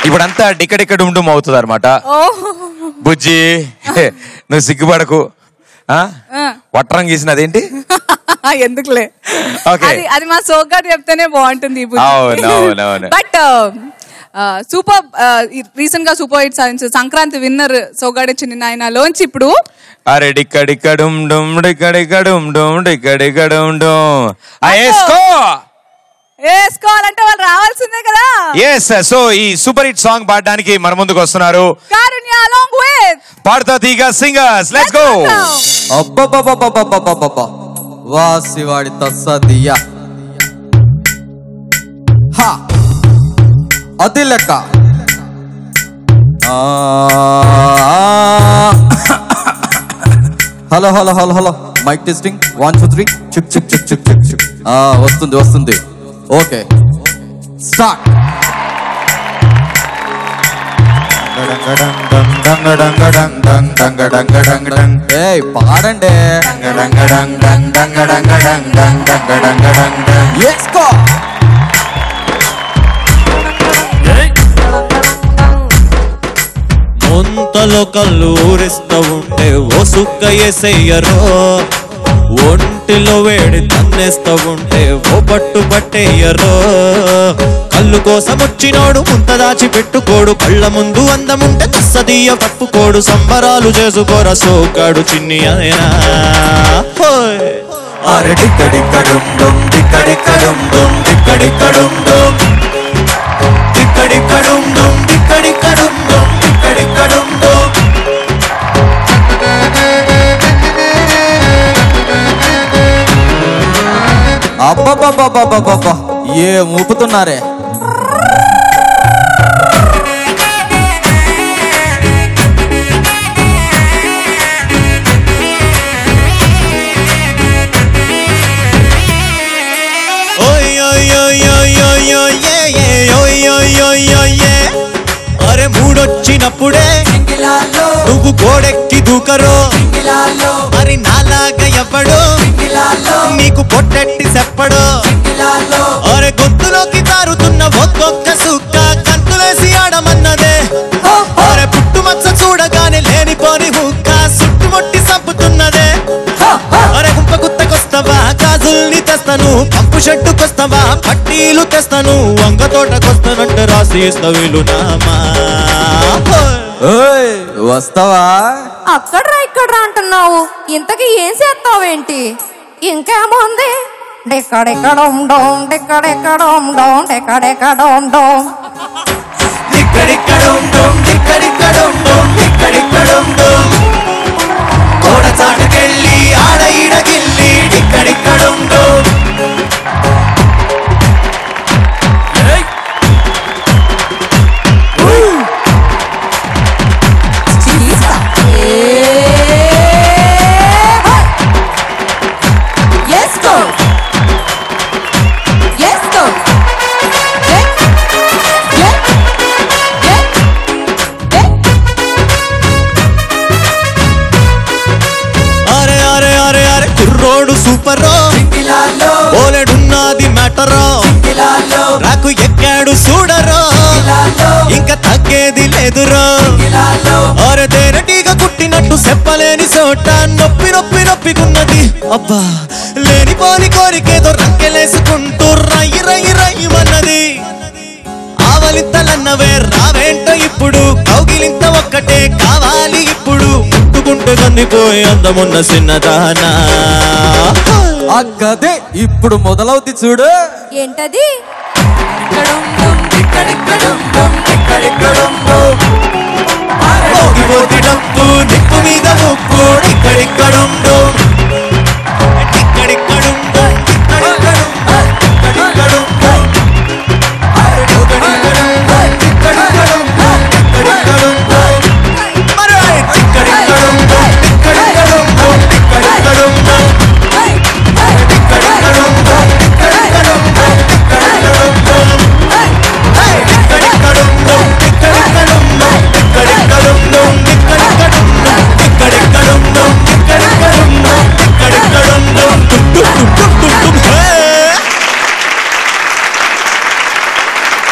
ఇప్పుడంతా డిక్కడిక్క డుమ్ అవుతుంది అనమాట. బుజ్జి నువ్వు సిగ్గుపడకు. వట్రం గీసిన అదేంటి ఎందుకులే, అది మా సోగ్గాడు చెప్తేనే బాగుంటుంది. బట్ సూపర్ రీసెంట్ గా సూపర్ హిట్ సాధించిన సంక్రాంతి విన్నర్ సోగ్గాడే చిన్న నాయనలోంచి ఇప్పుడు అరే డిక్కడిక్క డుమ్ డుమ్ డిక్కడిక్క డుమ్ డుమ్ డిక్కడిక్క డుమ్ డుమ్ వేసుకోవాలంటే వాళ్ళు రావాల్సిందే కదా. ఎస్, సో ఈ సూపర్ హిట్ సాంగ్ పాడడానికి మన ముందుకు వస్తున్నారు కారుణ్య along with పాడతా తీగ సింగర్స్. Let's go. అబ్బబ్బబ్బబ్బబ్బబ్బబ్బబ్బ వాసివాడి తస్సదియా హా అది లెక్క. Hello hello hello hello mic testing 1 2 3 చిక్ చిక్ చిక్ చిక్ చిక్ చిక్. వస్తుంది వస్తుంది. Okay start. ఏయ్ పాడండి. ముంతలో కళ్ళు ఊరిస్తూ ఉంటే ఓ సుక్క ఎసయ్యరో, ఒంటిలో వేడి తన్నేస్తూ ఉంటే ఓ పట్టు పట్టేయ్యరో. కళ్ళు కోసం వచ్చినోడు ముంత దాచి పెట్టుకోడు, కళ్ళ ముందు అందముంటే తస్సదీయ పప్పుకోడు. సంబరాలు చేసుకోరా సోగ్గాడు చిన్ని అయినా. అరే డిక్కడిక్కడుం డుమ్ డిక్కడిక్కడుం డుమ్ డిక్కడిక్కడుం డుమ్ డిక్కడిక్కడుం డుమ్ డిక్కడిక్కడుం డుమ్ డిక్కడిక్కడుం డుమ్. అబ్బబ్బబ్బబ్బబ్బబ్బ ఏ ఊపుతున్నారే. అరే మూడొచ్చినప్పుడే నువ్వు గోడెక్కి దూకరో, మరి నాలాగా ఎవ్వడు నీకు పొట్టెట్టి చెప్పడు. అరే గొంతులోకి తారుతున్న ఒక్కొక్క సుక్క కంతులేసి ఆడమన్నదే. అరే పుట్టుమచ్చ చూడగానే లేనిపోని హుక్క చుట్టుముట్టి చంపుతున్నదే. అరే గుంప గుత్తకొస్తావా గాజుల్ని తెస్తాను, పంపు షెట్టుకొస్తావా పట్టీలు తెస్తాను, వంగ తోటకొస్తానంటే రాసి ఇస్తా వీలునామా. వస్తావా? అక్కడ్రా ఇక్కడ్రా అంటున్నావు, ఇంతకీ ఏం చేస్తావేంటి? ఇంకేముంది? డెక్కడెక్కడం డోం డెక్కడెక్కడం డోం డెక్కడెక్కడం డోం డిక్కడిక్కడం డోం డిక్కడిక్కడం డోం డిక్కడిక్కడం డోం. కోడ చాటుకెళ్ళి ఆడ ఈడ గిల్లి డిక్కడిక్కడం డోం. కుర్రోడు సూపరో, ఓలెడున్నది మ్యాటరో, నాకు ఎక్కాడు చూడరో, ఇంకా తగ్గేది లేదురో. అరే తేనెటీగ కుట్టినట్టు చెప్పలేని చోట నొప్పి నొప్పి నొప్పికున్నది. అబ్బా లేనిపోని కోరికేదో రంకెలేసుకుంటూ రయ్యి రయ్యి రయ్యమన్నది. ఆవలింతలన్నవే రావేంటో ఇప్పుడు, కౌగిలింత ఒక్కటే కావాలి ఇప్పుడు. ముట్టుకుంటూ కందిపోయి అందమున్న చిన్నదానా. అగ్గదే ఇప్పుడు మొదలవుద్ది చూడు. ఏంటది?